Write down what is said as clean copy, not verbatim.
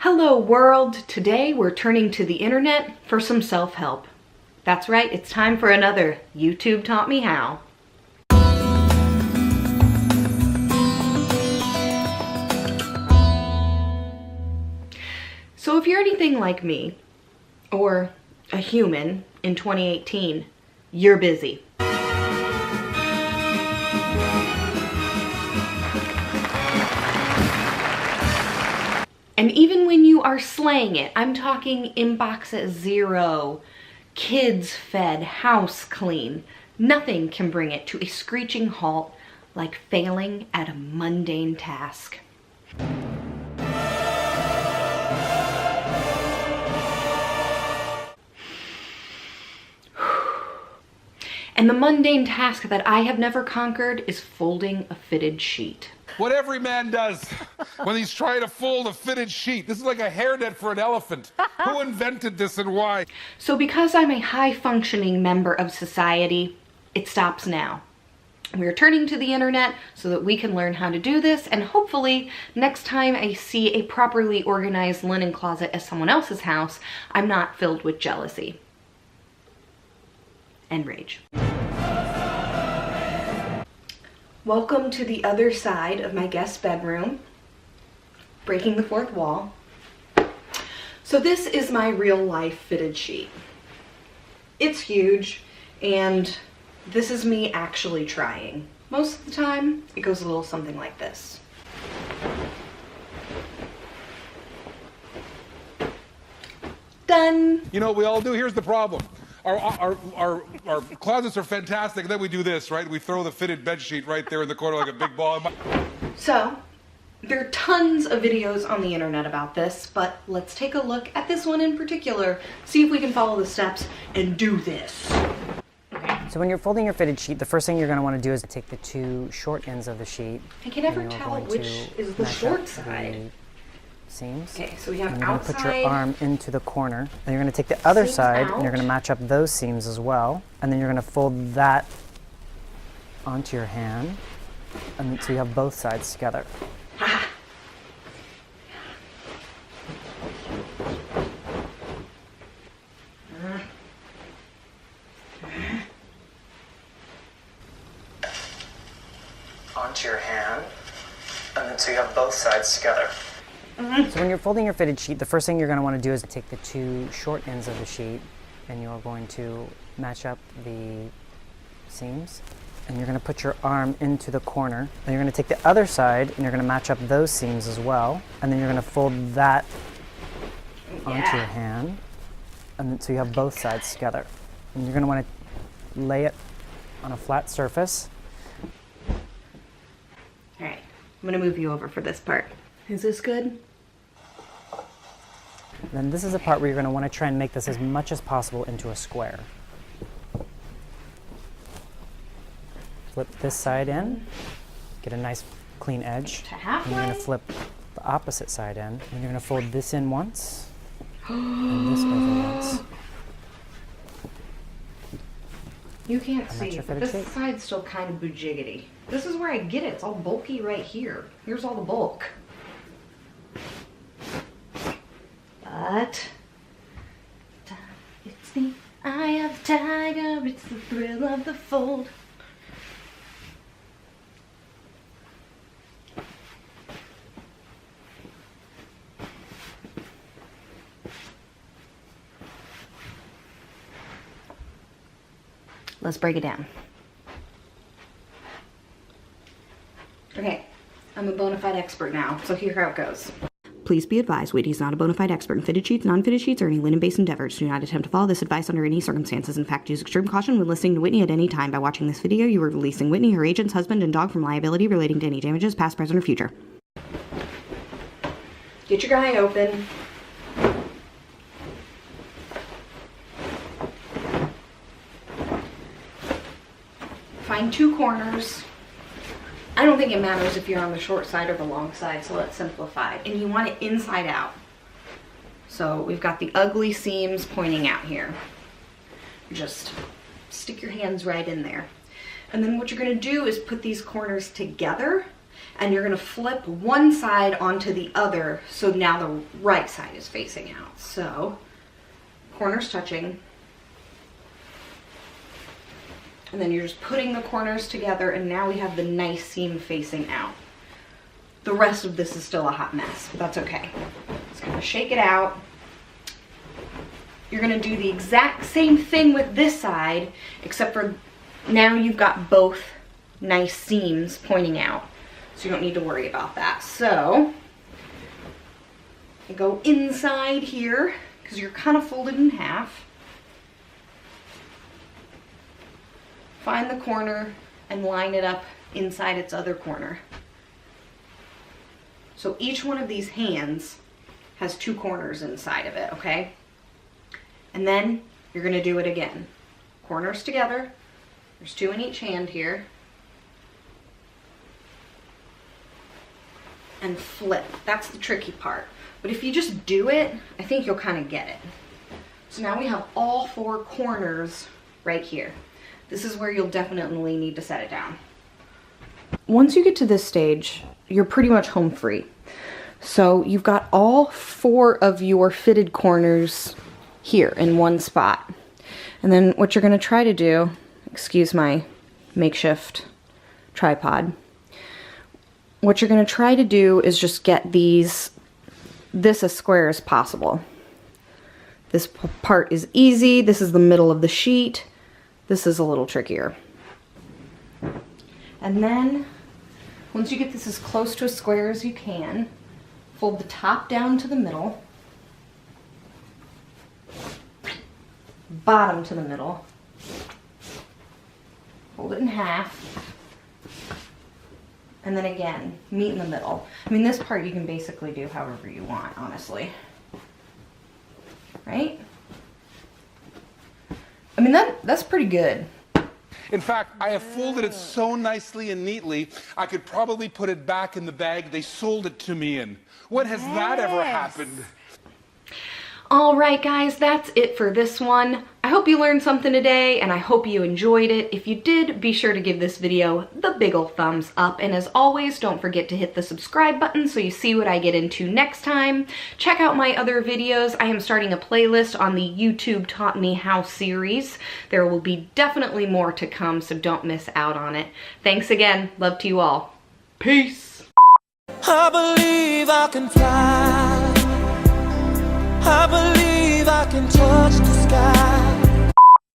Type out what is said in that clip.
Hello world! Today we're turning to the internet for some self-help. That's right, it's time for another YouTube Taught Me How. So if you're anything like me, or a human in 2018, you're busy. And even when you are slaying it, I'm talking inbox at 0, kids fed, house clean, nothing can bring it to a screeching halt like failing at a mundane task. And the mundane task that I have never conquered is folding a fitted sheet. What every man does when he's trying to fold a fitted sheet. This is like a hairnet for an elephant. Who invented this and why? So because I'm a high-functioning member of society, it stops now. We're turning to the internet so that we can learn how to do this, and hopefully next time I see a properly organized linen closet at someone else's house, I'm not filled with jealousy and rage. Welcome to the other side of my guest bedroom, breaking the fourth wall. So this is my real life fitted sheet. It's huge, and this is me actually trying. Most of the time, it goes a little something like this. Done. You know what we all do? Here's the problem. Our closets are fantastic, and then we do this, right? We throw the fitted bed sheet right there in the corner like a big ball. So, there are tons of videos on the internet about this, but let's take a look at this one in particular, see if we can follow the steps and do this. So when you're folding your fitted sheet, the first thing you're going to want to do is take the two short ends of the sheet. I can never tell which is the short side. Seams. Okay, so we have and you're outside. Going to put your arm into the corner. Then you're going to take the other side out. and you're going to match up those seams as well. And then you're going to fold that onto your hand. And so you have both sides together. Ha. Onto your hand. And then so you have both sides together. So when you're folding your fitted sheet, the first thing you're going to want to do is take the two short ends of the sheet and you're going to match up the seams. And you're going to put your arm into the corner. Then you're going to take the other side and you're going to match up those seams as well. And then you're going to fold that onto your hand. And then, so you have both sides together. And you're going to want to lay it on a flat surface. All right, I'm going to move you over for this part. Is this good? Then this is the part where you're going to want to try and make this as much as possible into a square. Flip this side in, get a nice clean edge. To halfway. And you're going to flip the opposite side in, and you're going to fold this in once, and this over once. You can't And see, but this side's still kind of boojiggity. This is where I get it. It's all bulky right here. Here's all the bulk. But it's the eye of the tiger, it's the thrill of the fold. Let's break it down. Okay, I'm a bona fide expert now, so here how it goes. Please be advised, Whit is not a bona fide expert in fitted sheets, non-fitted sheets, or any linen-based endeavors. Do not attempt to follow this advice under any circumstances. In fact, use extreme caution when listening to Whitney at any time. By watching this video, you are releasing Whitney, her agents, husband, and dog from liability relating to any damages, past, present, or future. Get your guy open. Find two corners. I don't think it matters if you're on the short side or the long side, so let's simplify. And you want it inside out. So we've got the ugly seams pointing out here. Just stick your hands right in there. And then what you're gonna do is put these corners together and you're gonna flip one side onto the other, so now the right side is facing out. So, corners touching, and then you're just putting the corners together, and now we have the nice seam facing out. The rest of this is still a hot mess, but that's okay. Just gonna shake it out. You're gonna do the exact same thing with this side, except for now you've got both nice seams pointing out, so you don't need to worry about that. So, I go inside here, because you're kind of folded in half. Find the corner and line it up inside its other corner. So each one of these hands has 2 corners inside of it, okay? And then you're gonna do it again. Corners together, there's 2 in each hand here. And flip, that's the tricky part. But if you just do it, I think you'll kind of get it. So now we have all 4 corners right here. This is where you'll definitely need to set it down. Once you get to this stage, you're pretty much home free. So you've got all 4 of your fitted corners here in one spot. And then what you're gonna try to do, excuse my makeshift tripod, what you're gonna try to do is just get this as square as possible. This part is easy, this is the middle of the sheet. This is a little trickier. And then, once you get this as close to a square as you can, fold the top down to the middle, bottom to the middle, fold it in half, and then again, meet in the middle. I mean, this part you can basically do however you want, honestly. Right? I mean, that's pretty good. In fact, I have folded it so nicely and neatly, I could probably put it back in the bag they sold it to me in. When has that ever happened? All right, guys, that's it for this one. I hope you learned something today, and I hope you enjoyed it. If you did, be sure to give this video the big ol' thumbs up. And as always, don't forget to hit the subscribe button so you see what I get into next time. Check out my other videos. I am starting a playlist on the YouTube Taught Me How series. There will be definitely more to come, so don't miss out on it. Thanks again. Love to you all. Peace. I believe I can fly. I believe I can touch the sky.